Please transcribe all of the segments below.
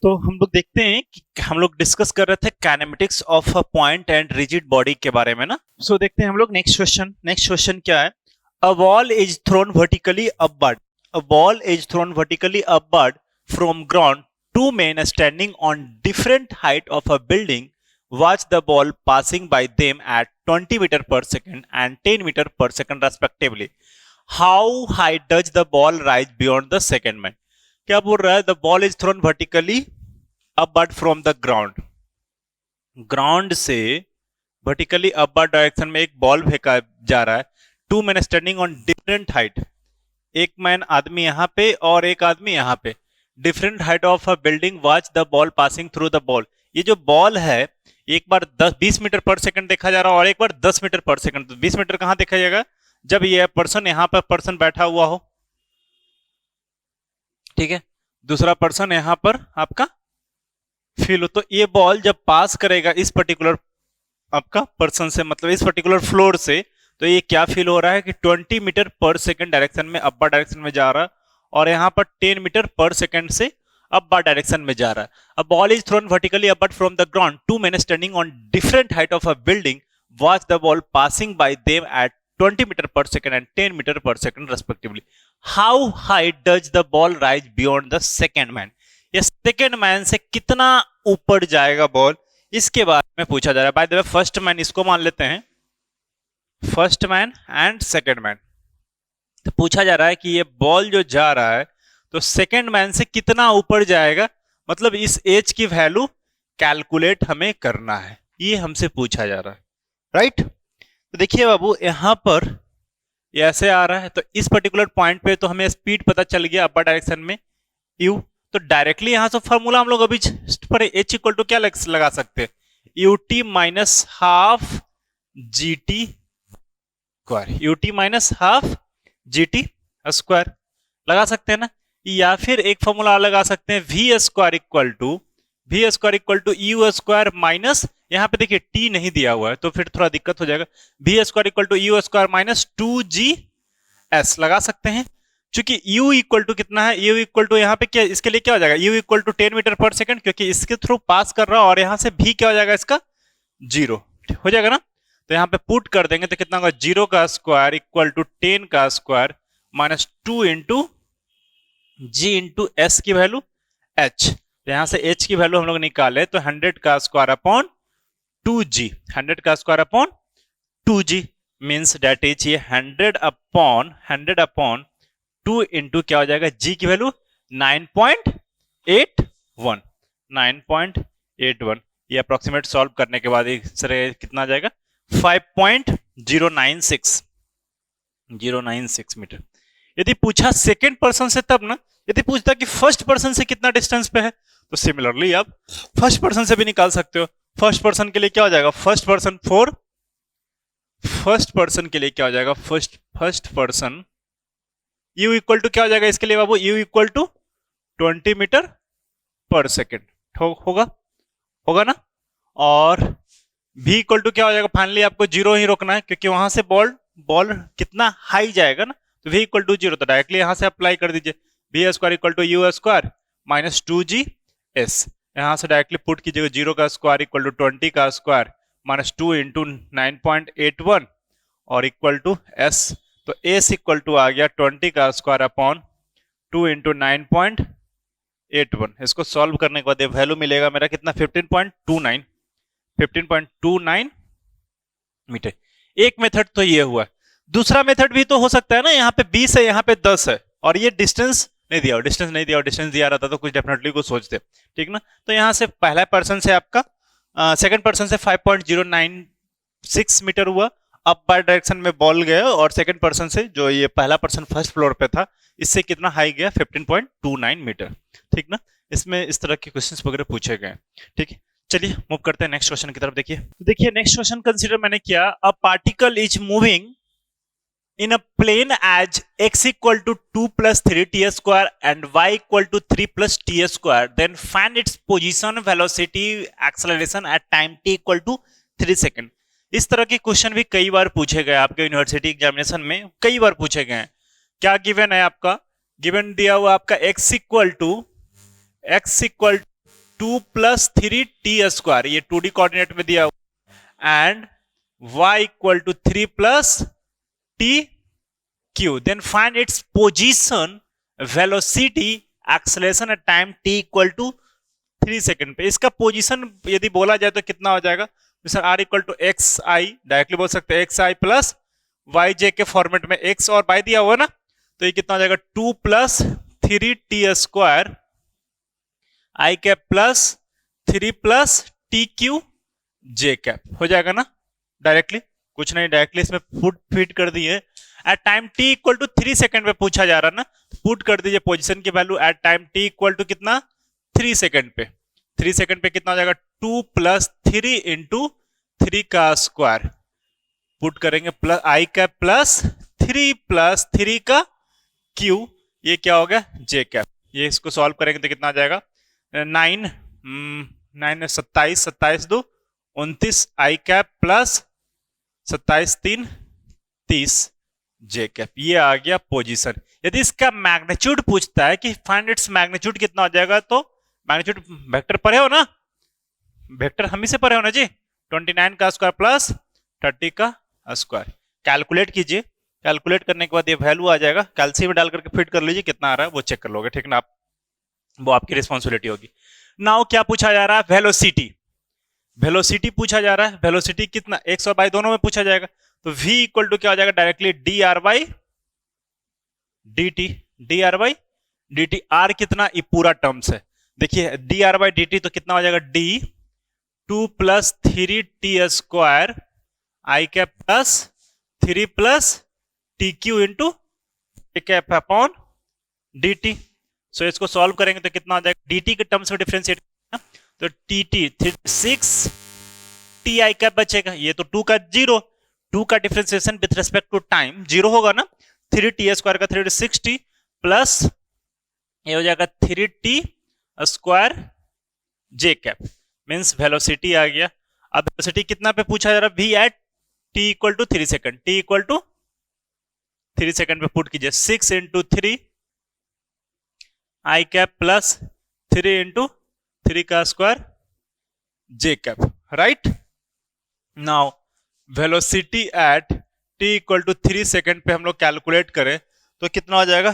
तो हम लोग देखते हैं कि हम लोग डिस्कस कर रहे थे kinematics of a point and rigid body के बारे में ना। सो देखते हैं हम लोग नेक्स्ट क्वेश्चन क्या है। A ball is thrown vertically upward, a ball is thrown vertically upward from ground, two men standing on different height of a building watch the ball passing by them at 20 meter per second and 10 meter per second respectively. How high does the ball rise beyond the second man? क्या बोल रहा है? The ball is thrown vertically upward from the ground, ground से vertically upward direction में एक ball फेंका जा रहा है। Two man standing on different height, एक मैन आदमी यहाँ पे और एक आदमी यहाँ पे, different height of a building watch the ball passing through the ball. ये जो बॉल है एक बार 20 मीटर पर सेकंड देखा जा रहा है और एक बार 10 मीटर पर सेकंड। तो 20 मीटर कहां देखा जाएगा? जब ये पर्सन यहाँ पर पर्सन बैठा हुआ हो, ठीक है, दूसरा पर्सन यहां पर आपका फील हो, तो ये बॉल जब पास करेगा इस पर्टिकुलर आपका पर्सन से, मतलब इस पर्टिकुलर फ्लोर से, तो ये क्या फील हो रहा है कि 20 मीटर पर सेकंड डायरेक्शन में अपर डायरेक्शन में जा रहा है और यहां पर 10 मीटर पर सेकंड से अपर डायरेक्शन में जा रहा है। A ball is thrown vertically upward from the ground, two men standing on different height of a building watch the ball passing by them at 20 meter per second and 10 meter per second respectively. How high does the ball rise beyond the second man? ये second man से कितना ऊपर जाएगा ball, इसके बारे में पूछा जा रहा है। Bye the way first man इसको मान लेते हैं, first man and second man. तो पूछा जा रहा है कि ये बॉल जो जा रहा है तो सेकेंड मैन से कितना ऊपर जाएगा, मतलब इस एज की वैल्यू कैलकुलेट हमें करना है, ये हमसे पूछा जा रहा है, राइट। तो देखिए बाबू यहां पर ये ऐसे आ रहा है, तो इस पर्टिकुलर पॉइंट पे तो हमें स्पीड पता चल गया अपर डायरेक्शन में u, तो डायरेक्टली यहां से फॉर्मूला हम लोग अभी पर h इक्वल टू क्या लगा सकते हैं? ut minus half G T square, ut minus half G T square लगा सकते हैं ना, या फिर एक फॉर्मूला लगा सकते हैं v square equal to u square minus, यहां पे देखिए t नहीं दिया हुआ है तो फिर थोड़ा दिक्कत हो जाएगा, v square equal to u square minus 2gs लगा सकते हैं। क्योंकि u इक्वल टू कितना है, u इक्वल टू यहाँ पे क्या, इसके लिए क्या हो जाएगा, u इक्वल टू 10 मीटर पर सेकंड, क्योंकि इसके थ्रू पास कर रहा है और यहां से v क्या हो जाएगा, इसका 0 हो जाएगा ना। तो यहाँ पे पुट कर देंगे तो कितना होगा, 0 का स्क्वायर इक्वल टू 10 का स्क्वायर माइनस 2 इंटू जी इंटू एस की वैल्यू h। तो यहां से h की वैल्यू हम लोग निकाले तो 100 का स्क्वायर अपॉन 2g, 100 का square upon 2g means that is ये 100 अपॉन 2 इंटू क्या हो जाएगा, g की वैल्यू 9.81 ये अप्रोक्सीमेट सॉल्व करने के बाद कितना आ जाएगा, 5.096 मीटर। यदि पूछा सेकेंड पर्सन से तब ना, यदि पूछता कि फर्स्ट पर्सन से कितना डिस्टेंस पे है तो सिमिलरली आप फर्स्ट पर्सन से भी निकाल सकते हो। फर्स्ट पर्सन के लिए क्या हो जाएगा, फर्स्ट पर्सन के लिए क्या हो जाएगा, first person u equal to क्या हो जाएगा इसके लिए बाबू, u इक्वल टू 20 मीटर पर सेकेंड होगा ना। और v इक्वल टू क्या हो जाएगा, फाइनली आपको 0 ही रोकना है क्योंकि वहां से बॉल कितना हाई जाएगा ना, तो v इक्वल टू 0, तो डायरेक्टली यहां से अप्लाई कर दीजिए, v square equal to u square minus 2gs, यहां से डायरेक्टली पुट कीजिएगा 0 का स्क्वायर इक्वल टू 20 का स्क्वायर माइनस 2 इंटू 9.81 और इक्वल टू s, तो s इक्वल टू आ गया 20 का स्क्वायर अपॉन 2 इंटू 9.81। इसको सॉल्व करने के बाद ये वैल्यू मिलेगा मेरा कितना, 15.29 मीटर। एक मेथड तो ये हुआ, दूसरा मेथड भी तो हो सकता है ना, यहाँ पे 20 है यहाँ पे 10 है और ये डिस्टेंस नहीं दिया, डिस्टेंस दिया रहता तो कुछ डेफिनेटली कुछ सोचते, ठीक ना। तो यहाँ से पहला पर्सन से आपका सेकंड पर्सन से 5.096 मीटर हुआ, अप बाय डायरेक्शन में बॉल गया, और सेकंड पर्सन से जो ये पहला पर्सन फर्स्ट फ्लोर पे था इससे कितना हाई गया, 15.29 मीटर, ठीक ना। इसमें इस तरह के क्वेश्चंस वगैरह पूछे गए, ठीक है। चलिए मूव करते हैं नेक्स्ट क्वेश्चन की तरफ। देखिए नेक्स्ट क्वेश्चन कंसीडर मैंने किया, a particle is moving in a plane as x equal to 2 plus 3t square and y equal to 3 plus t square, then find its position, velocity, acceleration at time t equal to 3 second। इस तरह के question भी कई बार पूछे गए आपके university examination में, कई बार पूछे गए हैं। क्या गिवन है आपका, गिवन दिया हुआ आपका x equal to 2 plus 3t², ये 2D कोऑर्डिनेट में दिया हुआ, and y equal to 3 plus t q. Then find its position, velocity, acceleration at time t equal to 3 second पे। इसका पोजीशन यदि बोला जाए तो कितना हो जाएगा sir? r equal to x i, directly बोल सकते हैं x i plus y j के फॉर्मेट में x और y दिया हुआ ना, तो ये कितना हो जाएगा 2 plus 3t² i cap plus 3 plus t cube j cap हो जाएगा ना। डायरेक्टली कुछ नहीं, डायरेक्टली इसमें पुट फिट कर दिए। At time t equal to 3 second पे पूछा जा रहा है ना, तो पुट कर दीजिए पोजीशन की value at time t equal to कितना 3 सेकंड पे। 3 सेकंड पे कितना हो जाएगा 2 प्लस 3 इंटू 3 का स्क्वायर, पुट करेंगे प्लस आई कैप प्लस 3 प्लस 3 का क्यू, ये क्या हो गया जे कैप। ये इसको सॉल्व करेंगे तो कितना आ जाएगा 9 27, 27 2 29 आई कैप प्लस 27 3 30 जे कैप। ये आ गया पोजीशन। यदि इसका मैग्नीट्यूड पूछता है कि फाइंड इट्स मैग्नीट्यूड कितना हो जाएगा, तो मैग्नीट्यूड वेक्टर पढ़े हो ना, वेक्टर हम ही से पढ़े हो ना जी, 29 का स्क्वायर प्लस 30 का स्क्वायर। कैलकुलेट कीजिए, कैलकुलेट करने के बाद ये वैल्यू आ जाएगा, कैलसी में डाल करके फिट कर लीजिए कितना आ रहा है वो चेक कर लोगे, ठीक ना, आप वो आपकी रिस्पॉन्सिबिलिटी होगी। नाउ क्या पूछा जा रहा है, वेलोसिटी। वेलोसिटी पूछा जा रहा है, वेलोसिटी कितना x और y दोनों में पूछा जाएगा, तो v इक्वल टू क्या हो जाएगा directly dr by dt, dr by dt। r कितना, ये पूरा टर्म्स है, देखिए dr बाई dt तो कितना हो जाएगा d 2 plus 3t² i cap plus 3 plus t cube into cap upon dt। So इसको सॉल्व करेंगे तो कितना हो जाएगा dt के टर्म्स में डिफरेंशिएट, तो tt 6 t आई कैप बचेगा, ये तो 2 का 0, 2 का differentiation with respect to time 0 होगा ना, 3t² का 3 6t प्लस ये हो जाएगा 3t² j cap, means velocity आ गया। अब वेलोसिटी कितना पे पूछा जा रहा है, v at t equal to 3 second, t equal to 3 second पे पुट कीजिए 6 into 3 i cap plus 3 into 3 का square j cap, right. Now velocity at t equal to 3 second पे हम लोग कैलकुलेट करें तो कितना हो जाएगा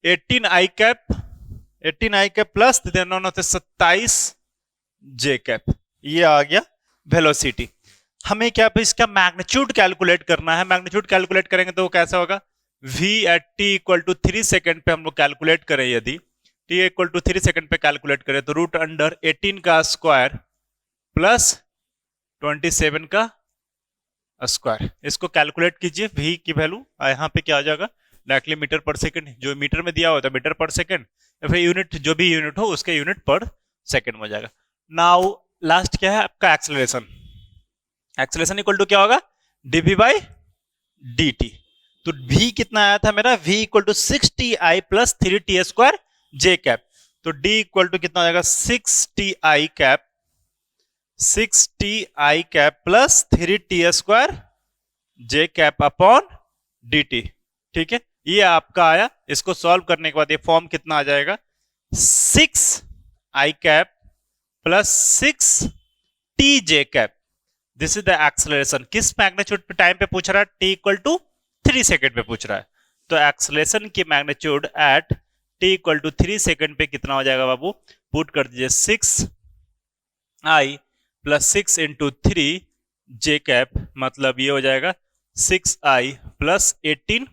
18 आई कैप प्लस 27 जे कैप, ये आ गया वेलोसिटी। हमें क्या इसका मैग्नीट्यूड कैलकुलेट करना है, मैग्नीट्यूड कैलकुलेट करेंगे तो वो कैसा होगा, v at t equal to 3 second पे हम लोग कैलकुलेट करें, यदि t इक्वल टू 3 सेकंड पे कैलकुलेट करें तो रूट अंडर 18 का स्क्वायर प्लस 27 का स्क्वायर, इसको कैलकुलेट कीजिए। v की वैल्यू यहाँ पे क्या आ जाएगा डायरेक्टली मीटर पर सेकंड, जो मीटर में दिया होता है मीटर पर सेकंड, या फिर यूनिट जो भी यूनिट हो उसके यूनिट पर सेकंड हो जाएगा। नाउ लास्ट क्या है आपका एक्सेलरेशन, एक्सेलरेशन इक्वल टू क्या होगा dv बाई dt। तो v कितना आया था मेरा, v equal to 6ti plus 3t² j cap, तो d इक्वल टू कितना हो जाएगा 6ti cap plus 3t² j cap upon dt, ठीक है। ये आपका आया, इसको सॉल्व करने के बाद ये फॉर्म कितना आ जाएगा 6i cap plus 6t cap, this is the acceleration. किस मैग्नीट्यूड पे टाइम पे पूछ रहा है, t इक्वल टू 3 सेकंड पे पूछ रहा है, तो एक्सेलरेशन की magnitude at t equal to 3 second पे कितना हो जाएगा बाबू, पुट कर दीजिए 6i प्लस 6 इंटू 3 जे कैप, मतलब ये हो जाएगा 6i प्लस 18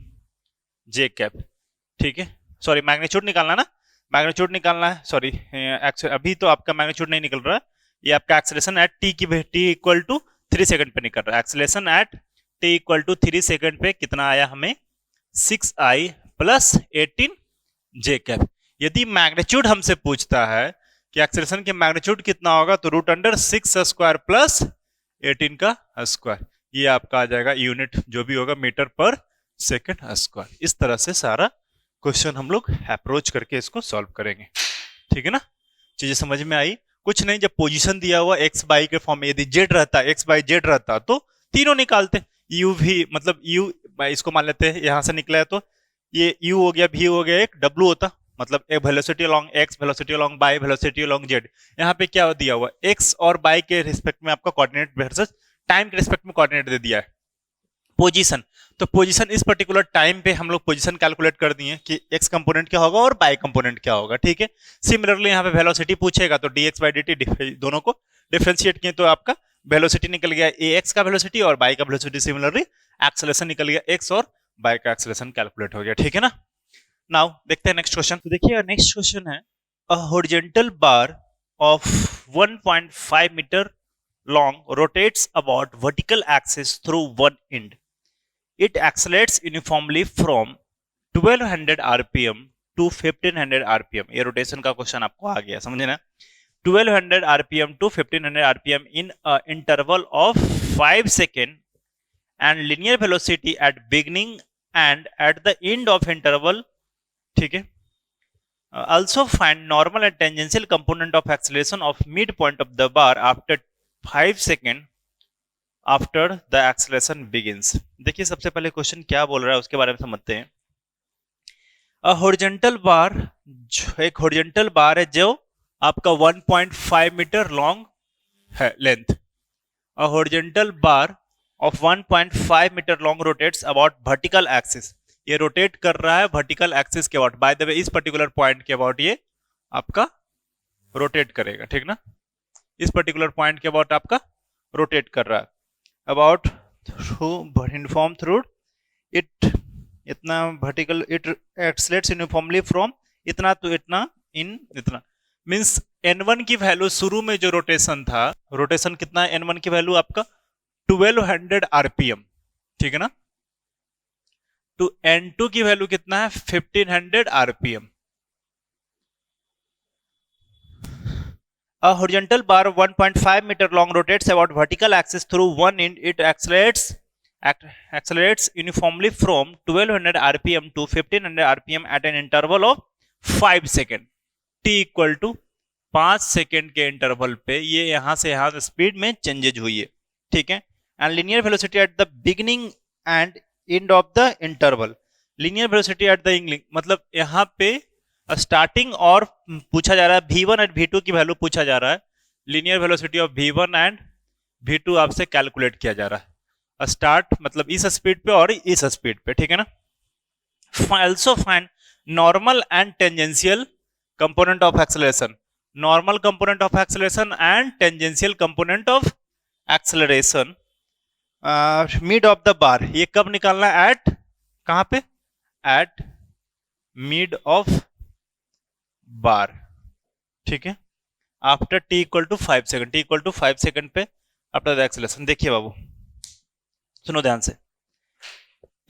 जे कैप, ठीक है। सॉरी मैग्नीट्यूड निकालना ना, मैग्नीट्यूड निकालना है, सॉरी अभी तो आपका मैग्नीट्यूड नहीं निकल रहा है, ये आपका acceleration at t equal to 3 second पे निकल रहा है। Acceleration at t equal to 3 second पे कितना आया हमें 6i प्लस 18 जे कैप। यदि मैग्नीट्यूड हमसे पूछता है कि एक्सेलरेशन के मैग्नीट्यूड कितना होगा, तो रूट अंडर 6 स्क्वायर प्लस 18 का स्क्वायर, ये आपका आ जाएगा यूनिट जो भी होगा मीटर पर सेकंड स्क्वायर। इस तरह से सारा क्वेश्चन हम लोग अप्रोच करके इसको सॉल्व करेंगे, ठीक है ना। चीजें समझ में आई, कुछ नहीं, जब पोजीशन दिया हुआ x बाई के फॉर्म में यदि z रहता, x बाई z रहता तो तीनों निकालते, u भी मतलब u इसको मान लेते हैं यहां से निकला है तो ये u हो गया, v हो गया, एक w होता, मतलब एक velocity along x, velocity along y, velocity along z. यहाँ पे क्या दिया हुआ है, एक्स और वाई के रिस्पेक्ट में आपका कोऑर्डिनेट वर्सेस टाइम के रिस्पेक्ट में कोऑर्डिनेट दे दिया है। पोजीशन, तो पोजीशन इस पर्टिकुलर टाइम पे हम लोग पोजीशन कैलकुलेट कर दिए कि एक्स कंपोनेंट क्या होगा और वाई कंपोनेंट क्या होगा, ठीक है। सिमिलरली यहाँ पे वेलोसिटी पूछेगा तो dx बाई dt दोनों को डिफरेंशिएट किए तो आपका वेलोसिटी निकल गया ax का वेलोसिटी और y का वेलोसिटी। सिमिलरली एक्सेलरेशन निकल गया x और y का एक्सेलरेशन कैलकुलेट हो गया, ठीक है ना। नाउ देखते हैं नेक्स्ट क्वेश्चन। तो देखिए नेक्स्ट क्वेश्चन है, a horizontal bar of 1.5 meter long rotates about vertical axis through one end. It accelerates uniformly from 1200 rpm to 1500 rpm. ये रोटेशन का क्वेश्चन आपको आ गया, समझे ना। 1200 rpm to 1500 rpm in a interval of 5 seconds and linear velocity at beginning and at the end of interval, ठीक है। Also find normal and tangential component of acceleration of midpoint of the bar after 5 second after the acceleration begins. देखिए सबसे पहले question क्या बोल रहा है उसके बारे में समझते हैं। अ हॉरिजॉन्टल बार, एक हॉरिजॉन्टल बार है जो आपका 1.5 मीटर लॉन्ग है length. A horizontal bar of 1.5 meter long rotates about vertical axis. ये रोटेट कर रहा है वर्टिकल एक्सिस के अबाउट। बाय द वे इस पर्टिकुलर पॉइंट के अबाउट ये आपका रोटेट करेगा, ठीक ना। इस पर्टिकुलर पॉइंट के अबाउट आपका रोटेट कर रहा है। अबाउट यूनिफॉर्म थ्रू इट, इतना वर्टिकल, इट एक्सलेट्स यूनिफॉर्मली फ्रॉम इतना टू इतना इन इतना। मींस n1 की वैल्यू शुरू में जो रोटेशन था, रोटेशन कितना है n1 की वैल्यू आपका 1200 आरपीएम, ठीक है ना। तो n2 की वैल्यू कितना है 1500 RPM. A horizontal bar 1.5 meter long rotates about vertical axis through one end. It accelerates uniformly from 1200 rpm to 1500 rpm at an interval of 5 second. t equal to 5 second के interval पे ये यहां से यहां speed में changes हुई है, ठीक है। And linear velocity at the beginning and end of the interval. Linear velocity at the ending मतलब यहाँ पे स्टार्टिंग और पूछा जा रहा है v1 एंड v2 की वैल्यू पूछा जा रहा है। Linear velocity of v1 and v2 आपसे कैलकुलेट किया जा रहा है। स्टार्ट मतलब इस स्पीड पे और इस स्पीड पे, ठीक है ना। Also find normal and tangential component of acceleration. Normal component of acceleration and tangential component of acceleration mid of the bar. ये कब निकालना है, एट कहां पे, एट मिड ऑफ बार, ठीक है। After t equal to 5 second, t equal to 5 second पे after the acceleration. देखिए बाबू सुनो ध्यान से,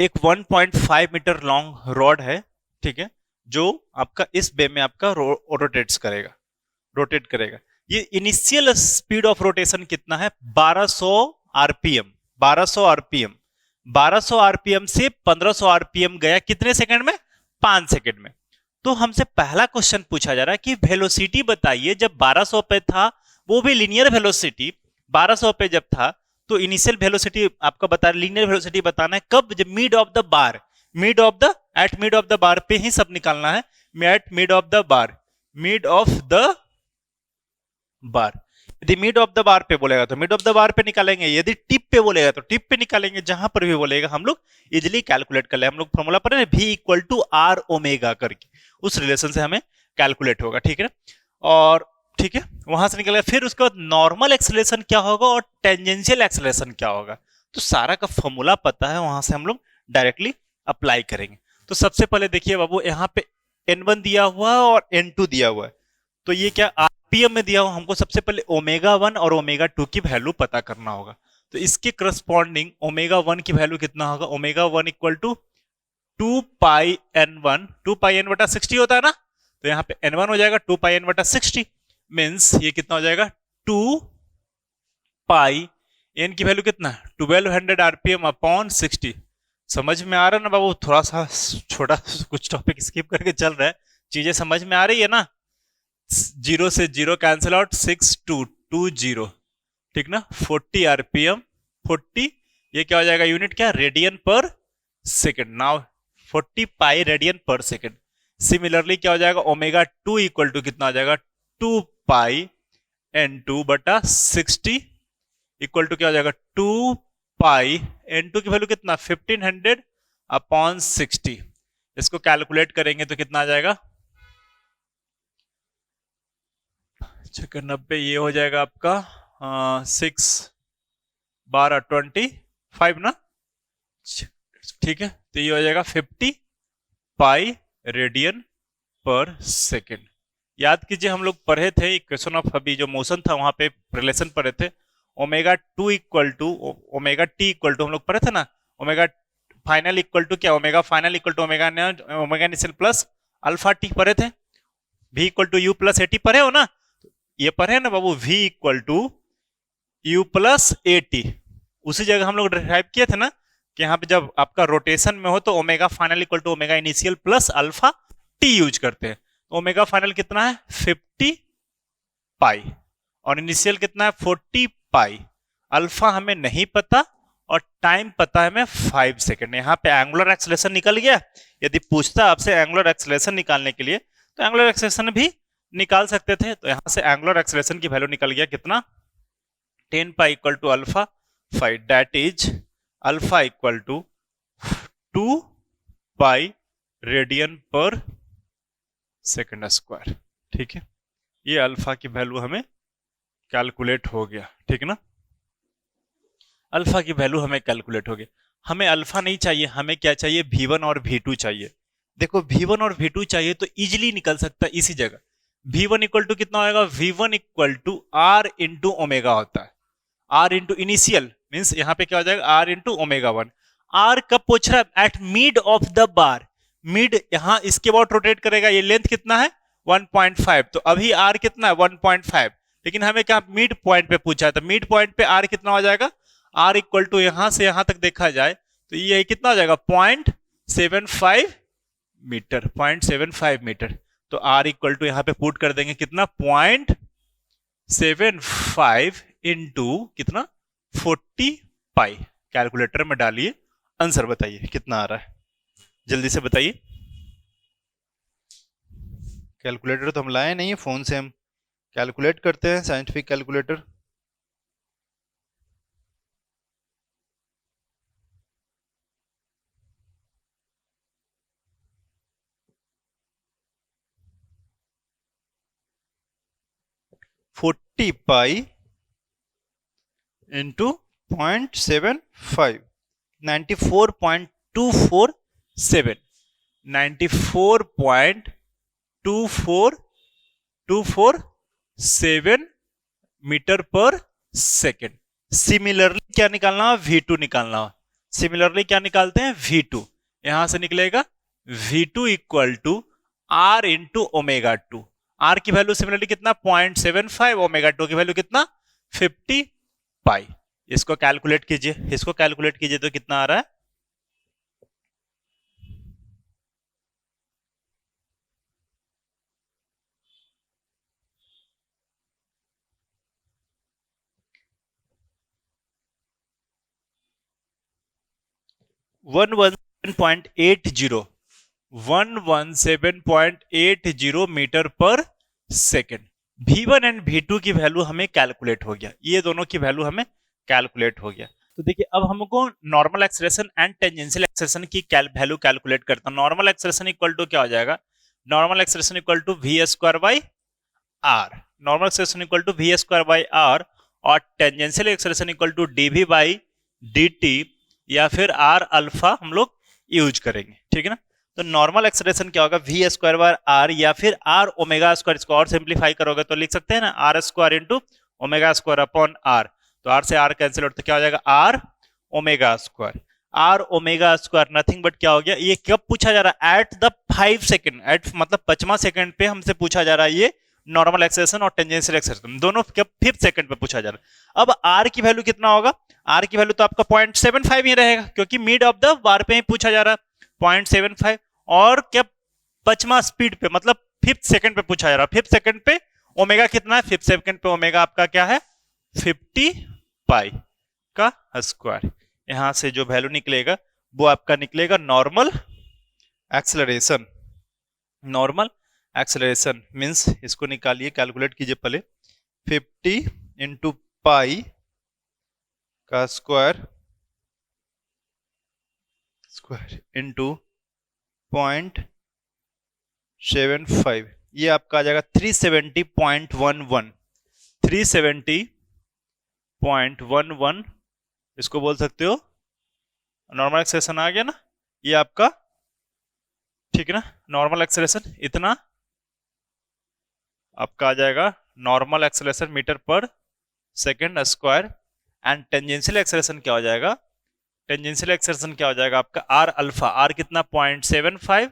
एक 1.5 मीटर लॉन्ग रॉड है, ठीक है, जो आपका इस वे में आपका रोटेट करेगा। ये इनिशियल स्पीड ऑफ रोटेशन कितना है 1200 आरपीएम। 1200 आरपीएम 1200 आरपीएम से 1500 आरपीएम गया कितने सेकंड में, 5 सेकंड में। तो हमसे पहला क्वेश्चन पूछा जा रहा है कि वेलोसिटी बताइए जब 1200 पे था, वो भी लीनियर वेलोसिटी 1200 पे जब था, तो इनिशियल वेलोसिटी आपका बता, लीनियर वेलोसिटी बताना है कब, जब mid of the bar, mid of the, at mid of the bar पे ही सब निकालना है। At mid of the bar, mid of the bar. यदि मिड ऑफ द बार पे बोलेगा तो मिड ऑफ द बार पे निकालेंगे, यदि टिप पे बोलेगा तो टिप पे निकालेंगे। जहां पर भी बोलेगा हम लोग इजिली कैलकुलेट कर ले। हम लोग फॉर्मूला पर है v equal to r omega करके, उस रिलेशन से हमें कैलकुलेट होगा, ठीक है। और ठीक है, वहां से निकलेगा। फिर उसके बाद नॉर्मल एक्सेलरेशन क्या होगा और टेंजेंशियल एक्सेलरेशन क्या होगा, तो सारा का फॉर्मूला पता है, वहां से हम लोग डायरेक्टली अप्लाई करेंगे। तो सबसे पहले देखिए बाबू, यहाँ पे n1 दिया हुआ है और n2 दिया हुआ है, तो ये क्या आरपीएम में दिया हुआ, हमको सबसे पहले ओमेगा 1 और ओमेगा 2 की वैल्यू पता करना होगा। तो इसके करस्पॉन्डिंग ओमेगा 1 की वैल्यू कितना होगा, omega 1 equal to 2 pi n1, 2 pi n बटा 60 होता है ना, तो यहाँ पे n1 हो जाएगा 2 पाई n बटा 60, मीन्स ये कितना हो जाएगा 2 पाई n की वैल्यू कितना, 1200 आरपीएम अपॉन 60। समझ में आ रहा है ना बाबू, थोड़ा सा छोटा कुछ टॉपिक स्किप करके चल रहा है, चीजें समझ में आ रही है ना। 0 से 0 कैंसिल आउट, 6220, ठीक ना। 40 आरपीएम, 40 ये क्या हो जाएगा, यूनिट क्या, रेडियन पर सेकेंड। नाउ 40 पाई रेडियन पर सेकेंड, सिमिलरली क्या हो जाएगा, ओमेगा 2 इक्वल टू कितना हो जाएगा, 2 पाई n2 बटा 60 इक्वल टू क्या हो जाएगा, 2 पाई n2 की वैल्यू कितना, 1500 अपॉन 60। इसको कैलकुलेट करेंगे तो कितना आ जाएगा, 90, ये हो जाएगा आपका 6 12 25 ना, ठीक है। तो ये हो जाएगा 50 पाई रेडियन पर सेकेंड। याद कीजिए हम लोग पढ़े थे इक्वेशन ऑफ अभी जो मोशन था वहां पे रिलेशन पढ़े थे, omega 2 equal to omega t equal to, हम लोग पढ़े थे ना, ओमेगा फाइनल इक्वल टू क्या, omega final equal to omega initial plus alpha t पढ़े थे। v equal to u plus a t पढ़े हो ना, ये पढ़े ना बाबू, v equal to u plus a t. उसी जगह हम लोग डिराइव किए थे ना कि यहाँ पे जब आपका रोटेशन में हो तो omega final equal to omega initial plus alpha t use करते हैं। तो ओमेगा फाइनल कितना है, 50 पाई, और इनिशियल कितना है, 40 पाई। अल्फा हमें नहीं पता और टाइम पता है हमें 5 सेकंड। यहाँ पे एंगुलर एक्सेलरेशन निकल गया। यदि पूछता आपसे एंगुलर एक्सेलरेशन निकालने के लिए तो एंगुलर एक्सेलरेशन भी निकाल सकते थे। तो यहां से एंगुलर एक्सेलरेशन की वैल्यू निकल गया कितना, 10 pi equal to alpha 5, that is alpha equal to 2 pi radian पर सेकंड स्क्वायर। ठीक है, ये अल्फा की वैल्यू हमें कैलकुलेट हो गया, ठीक ना, अल्फा की वैल्यू हमें कैलकुलेट हो गया। हमें अल्फा नहीं चाहिए, हमें क्या चाहिए, v1 और v2 चाहिए। देखो v1 और v2 चाहिए तो इजिली निकल सकता है इसी जगह। v1 इक्वल टू कितना होगा, v1 इक्वल टू r इंटू ओमेगा होता है, r इंटू इनिशियल मीन्स यहाँ पे क्या हो जाएगा, r इंटू ओमेगा 1। r कब पूछ रहा है, at mid of the bar, mid यहाँ इसके अबाउट रोटेट करेगा। ये लेंथ कितना है 1.5, तो अभी r कितना है 1.5, लेकिन हमें क्या मिड पॉइंट पे पूछा है, तो मिड पॉइंट पे r कितना हो जाएगा, r इक्वल टू यहां से यहां तक देखा जाए तो ये कितना हो जाएगा 0.75 मीटर, 0.75 मीटर। तो r इक्वल टू यहां पे पुट कर देंगे कितना, 0.75 इंटू कितना 40 पाई। कैलकुलेटर में डालिए, आंसर बताइए कितना आ रहा है, जल्दी से बताइए। कैलकुलेटर तो हम लाए नहीं है, फोन से हम कैलकुलेट करते हैं, scientific calculator. Forty pi into 0.75, 94.247, 94.247 meter पर सेकेंड। सिमिलरली क्या निकालना, v2 निकालना। सिमिलरली क्या निकालते हैं, v2, यहां से निकलेगा v2 equal to r into omega 2। r की वैल्यू सिमिलरली कितना 0.75, ओमेगा 2 की वैल्यू कितना 50 पाई। इसको कैलकुलेट कीजिए, इसको कैलकुलेट कीजिए तो कितना आ रहा है, वन 117.80 मीटर पर सेकेंड। v1 एंड v2 की वैल्यू हमें कैलकुलेट हो गया, ये दोनों की वैल्यू हमें कैलकुलेट हो गया। तो देखिए अब हमको normal acceleration and tangential acceleration की वैल्यू कैलकुलेट करता हूं। नॉर्मल एक्सेलरेशन इक्वल टू क्या हो जाएगा, normal acceleration equal to v square by r, normal acceleration equal to v square by r, और tangential acceleration equal to dv by d या फिर R alpha हम लोग यूज करेंगे, ठीक है ना। तो नॉर्मल एक्सेलरेशन क्या होगा, वी स्क्वायर बार आर या फिर आर ओमेगा स्क्वायर। इसको और सिंप्लीफाई करोगे तो लिख सकते हैं ना, r square into omega square upon r. तो आर से आर कैंसिल होता है, क्या हो जाएगा r omega square. R omega square nothing but क्या हो गया, ये कब पूछा जा रहा है, एट द 5 सेकंड, एट मतलब 5वां सेकंड पे हमसे पूछा जा रहा है ये नॉर्मल एक्सेलरेशन और टेंजेंशियल एक्सेलरेशन दोनों कब 5th सेकंड पे पूछा जा रहा है। अब आर की वैल्यू कितना होगा, आर की वैल्यू तो आपका 0.75 ही रहेगा क्योंकि मिड ऑफ द बार पे ही पूछा जा रहा है 0.75, और क्या 5वां स्पीड पे मतलब 5th सेकंड पे पूछा जा रहा है। 5th सेकंड पे ओमेगा कितना है, 5th सेकंड पे ओमेगा आपका क्या है 50 पाई का स्क्वायर। यहां से जो वैल्यू निकलेगा वो आपका निकलेगा normal acceleration, normal acceleration means इसको निकालिए, कैलकुलेट कीजिए पहले। 50 इंटू पाई का स्क्वायर इंटू 0.75, ये आपका आ जाएगा 370.11। 370.11 इसको बोल सकते हो नॉर्मल एक्सेलरेशन आ गया ना, ये आपका, ठीक है ना। नॉर्मल एक्सेलरेशन इतना आपका आ जाएगा नॉर्मल एक्सेलरेशन मीटर पर second square. And tangential acceleration क्या हो जाएगा, टेंजेंशियल एक्सेलरेशन क्या हो जाएगा आपका आर अल्फा, आर कितना 0.75,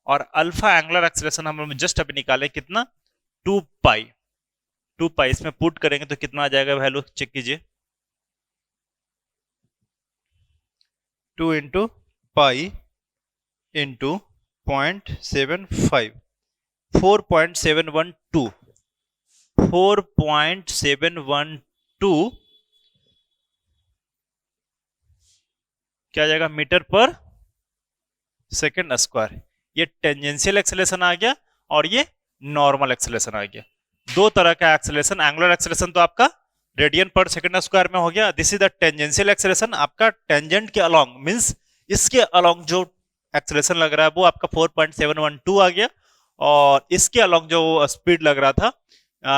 और अल्फा एंगुलर एक्सेलरेशन हम लोग जस्ट अभी निकाले कितना 2 पाई। 2 पाई इसमें पुट करेंगे तो कितना आ जाएगा वैल्यू चेक कीजिए। 2 इंटू पाई इंटू 0.75, 4.712, 4.712 क्या आ जाएगा मीटर पर सेकेंड स्क्वायर। ये टेंजेंशियल एक्सेलरेशन आ गया और ये नॉर्मल एक्सेलरेशन आ गया। दो तरह का एक्सेलरेशन, एंगुलर एक्सेलरेशन तो आपका रेडियन पर सेकेंड स्क्वायर में हो गया। This is the tangential acceleration, आपका टेंजेंट के अलोंग मींस इसके अलोंग जो एक्सेलरेशन लग रहा है वो आपका 4.712 आ गया, और इसके अलोंग जो स्पीड लग रहा था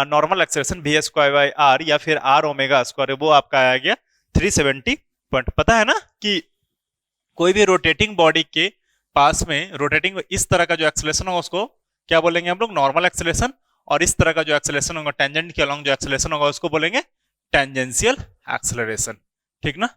normal acceleration v square by r या फिर आर ओमेगा स्क्वायर, वो आपका आ गया 370 पॉइंट। पता है ना कि कोई भी रोटेटिंग बॉडी के पास में रोटेटिंग इस तरह का जो एक्सेलरेशन होगा उसको क्या बोलेंगे हम लोग, नॉर्मल एक्सेलरेशन, और इस तरह का जो एक्सेलरेशन होगा टेंजेंट के अलोंग जो एक्सेलरेशन होगा उसको बोलेंगे टेंजेंशियल एक्सेलरेशन, ठीक ना।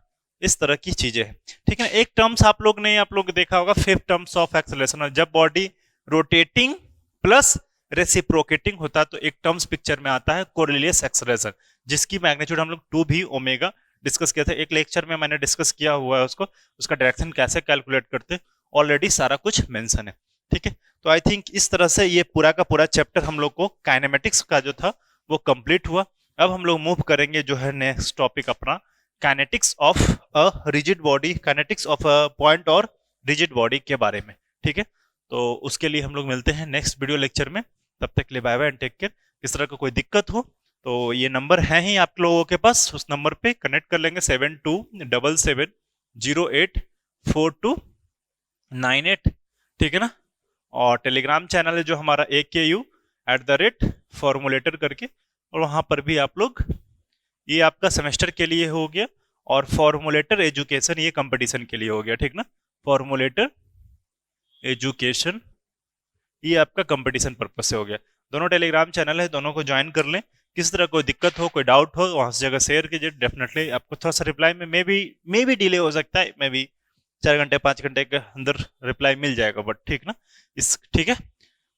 इस तरह की चीजें हैं, ठीक है। एक टर्म्स आप लोग ने देखा होगा, फिफ्थ टर्म्स ऑफ एक्सेलरेशन, जब बॉडी रोटेटिंग प्लस रेसिप्रोकेटिंग होता है तो एक टर्म्स पिक्चर में आता है कोरिलियस एक्सेलरेशन, जिसकी मैग्नीट्यूड हम लोग 2v ओमेगा डिस्कस किया था एक लेक्चर में, मैंने डिस्कस किया हुआ है उसको, उसका डायरेक्शन कैसे कैलकुलेट करते ऑलरेडी सारा कुछ मेंशन है, ठीक है। तो आई थिंक इस तरह से ये पूरा का पूरा चैप्टर हम लोग को काइनेमेटिक्स का जो था वो कंप्लीट हुआ। अब हम लोग मूव करेंगे जो है नेक्स्ट टॉपिक अपना kinetics of a rigid body, kinetics of a point और रिजिड बॉडी के बारे में, ठीक है। तो उसके लिए हम लोग मिलते हैं नेक्स्ट वीडियो लेक्चर में, तब तक के लिए bye bye and take care. किस तरह का कोई दिक्कत हो तो ये नंबर है ही आप लोगों के पास, उस नंबर पे कनेक्ट कर लेंगे 7277084298, ठीक है ना। और टेलीग्राम चैनल है जो हमारा AKU@फॉर्मुलेटर करके, और वहां पर भी आप लोग, ये आपका सेमेस्टर के लिए हो गया, और फॉर्मुलेटर एजुकेशन ये कंपटीशन के लिए हो गया, ठीक ना। फॉर्मुलेटर एजुकेशन ये आपका कंपटीशन पर्पज से हो गया। दोनों टेलीग्राम चैनल है, दोनों को ज्वाइन कर लें। किस तरह कोई दिक्कत हो, कोई डाउट हो, वहां से जगह शेयर कीजिए, डेफिनेटली आपको थोड़ा सा रिप्लाई में मे बी डिले हो सकता है, मे बी 4 घंटे 5 घंटे के अंदर रिप्लाई मिल जाएगा, बट ठीक ना, इस ठीक है।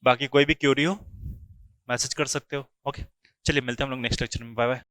बाकी कोई भी क्यूरी हो मैसेज कर सकते हो, ओके। चलिए मिलते हैं हम लोग नेक्स्ट लेक्चर में, बाय बाय।